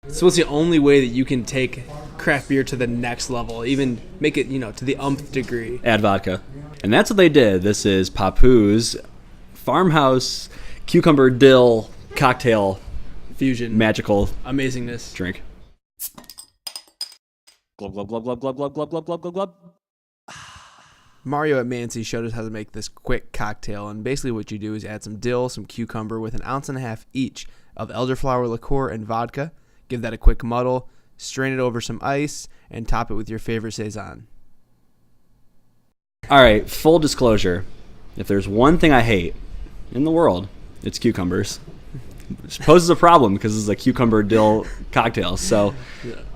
So it's the only way that you can take craft beer to the next level, even make it, to the umpth degree. Add vodka. And that's what they did. This is Papu's Farmhouse Cucumber Dill Cocktail Fusion. Magical Amazingness. Drink. Glub, glub, glub, glub, glub, glub, glub, glub, glub, glub, glub. Mario at Mancy showed us how to make this quick cocktail, and basically what you do is add some dill, some cucumber with 1.5 ounces each of elderflower liqueur and vodka. Give that a quick muddle, strain it over some ice, and top it with your favorite Saison. All right, full disclosure. If there's one thing I hate in the world, it's cucumbers. Which poses a problem because this is a cucumber dill cocktail. So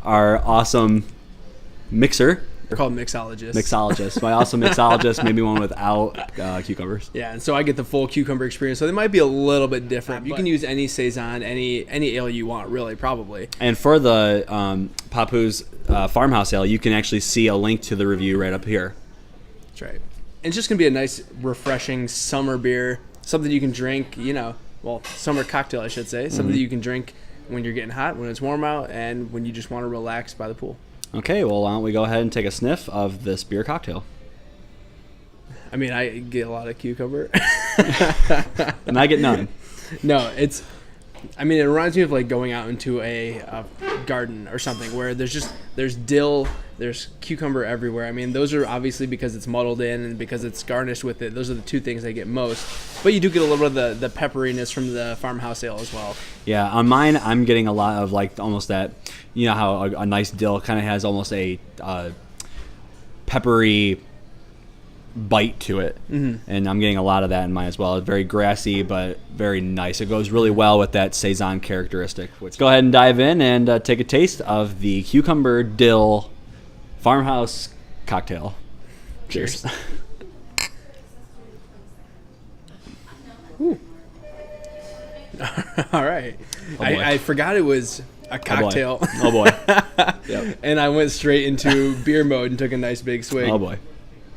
our awesome mixer. They're called mixologists. Mixologist. My awesome mixologist made me one without cucumbers. Yeah, and so I get the full cucumber experience. So they might be a little bit different. You can use any Saison, any ale you want, really, probably. And for the Papu's Farmhouse Ale, you can actually see a link to the review right up here. That's right. And it's just going to be a nice, refreshing summer beer. Something you can drink, summer cocktail, I should say. Something that you can drink when you're getting hot, when it's warm out, and when you just want to relax by the pool. Okay, well, why don't we go ahead and take a sniff of this beer cocktail? I mean, I get a lot of cucumber. And I get none. No, it reminds me of like going out into a garden or something where there's dill, there's cucumber everywhere. I mean, those are obviously because it's muddled in and because it's garnished with it. Those are the two things I get most. But you do get a little bit of the pepperiness from the farmhouse ale as well. Yeah, on mine, I'm getting a lot of like almost that, how a nice dill kind of has almost a peppery bite to it. Mm-hmm. And I'm getting a lot of that in mine as well. It's very grassy, but very nice. It goes really well with that Saison characteristic. Let's go ahead and dive in and take a taste of the cucumber dill farmhouse cocktail. Cheers. Ooh. All right. Oh, I forgot it was a cocktail. Oh boy. Yep. And I went straight into beer mode and took a nice big swig. Oh boy.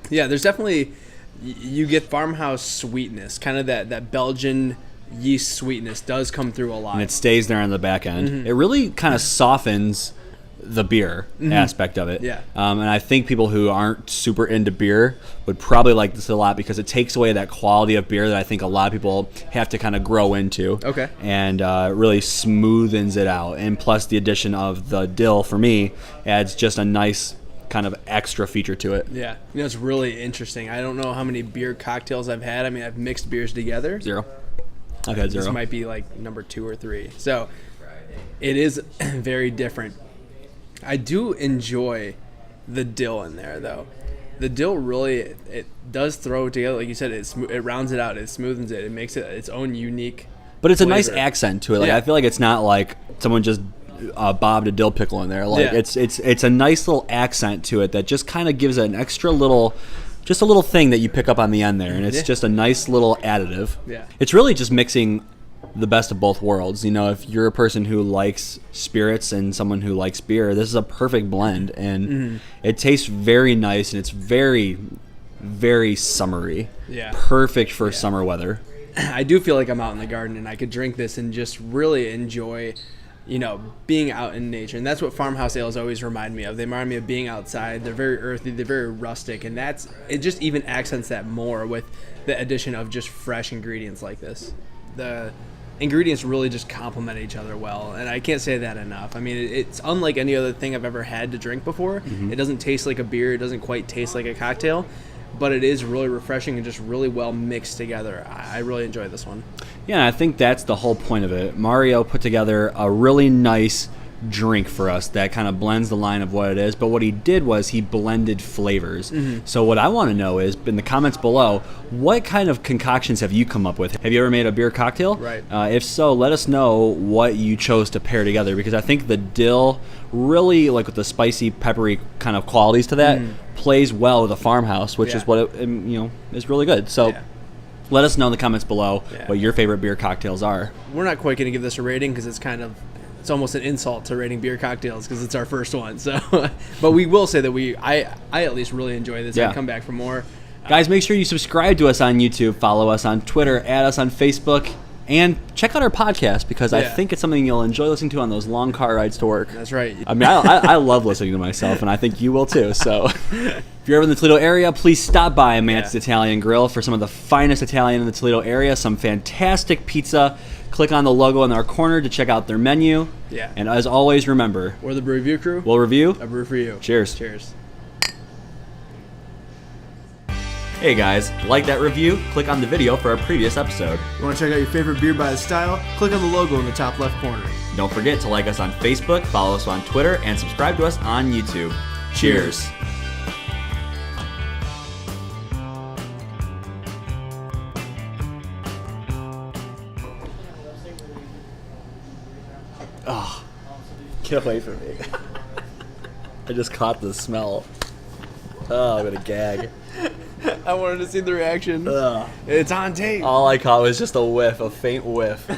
Yeah, there's definitely, you get farmhouse sweetness, kind of that Belgian yeast sweetness does come through a lot. And it stays there on the back end. Mm-hmm. It really kind of softens the beer aspect of it. Yeah. And I think people who aren't super into beer would probably like this a lot because it takes away that quality of beer that I think a lot of people have to kind of grow into. Okay. And really smoothens it out. And plus the addition of the dill, for me, adds just a nice kind of extra feature to it. Yeah. It's really interesting. I don't know how many beer cocktails I've had. I mean, I've mixed beers together. 0. I've had 0. This might be like number 2 or 3. So it is very different. I do enjoy the dill in there, though. The dill really, it does throw it together. Like you said, it rounds it out. It smoothens it. It makes it its own unique But it's flavor. A nice accent to it. Like Yeah. I feel like it's not like someone just bobbed a dill pickle in there. Like Yeah. it's a nice little accent to it that just kind of gives it an extra little, just a little thing that you pick up on the end there, and it's just a nice little additive. Yeah. It's really just mixing the best of both worlds. If you're a person who likes spirits and someone who likes beer, this is a perfect blend, and it tastes very nice, and it's very, very summery. Yeah. Perfect for summer weather. I do feel like I'm out in the garden and I could drink this and just really enjoy, being out in nature. And that's what farmhouse ales always remind me of. They remind me of being outside. They're very earthy. They're very rustic. And it just even accents that more with the addition of just fresh ingredients like this. The ingredients really just complement each other well. And I can't say that enough. I mean, it's unlike any other thing I've ever had to drink before. Mm-hmm. It doesn't taste like a beer. It doesn't quite taste like a cocktail. But it is really refreshing and just really well mixed together. I really enjoy this one. Yeah, I think that's the whole point of it. Mario put together a really nice drink for us that kind of blends the line of what it is, but what he did was he blended flavors. Mm-hmm. So what I want to know is, in the comments below, what kind of concoctions have you come up with? Have you ever made a beer cocktail? Right. If so, let us know what you chose to pair together, because I think the dill really, like with the spicy, peppery kind of qualities to that, plays well with a farmhouse, which is what it, is really good. So let us know in the comments below what your favorite beer cocktails are. We're not quite going to give this a rating because it's almost an insult to rating beer cocktails because it's our first one. So, but we will say that I at least really enjoy this. I'd come back for more. Guys, make sure you subscribe to us on YouTube, follow us on Twitter, add us on Facebook. And check out our podcast because I Yeah. think it's something you'll enjoy listening to on those long car rides to work. That's right. I mean, I love listening to myself, and I think you will too. So if you're ever in the Toledo area, please stop by Mancy's Italian Grill for some of the finest Italian in the Toledo area, some fantastic pizza. Click on the logo in our corner to check out their menu. Yeah. And as always, remember, We're the Brew Review crew. we'll review. A brew for you. Cheers. Cheers. Hey guys, like that review? Click on the video for our previous episode. You want to check out your favorite beer by the style? Click on the logo in the top left corner. Don't forget to like us on Facebook, follow us on Twitter, and subscribe to us on YouTube. Cheers. Oh, get away from me. I just caught the smell. Oh, I'm gonna gag. I wanted to see the reaction. Ugh. It's on tape. All I caught was just a whiff, a faint whiff.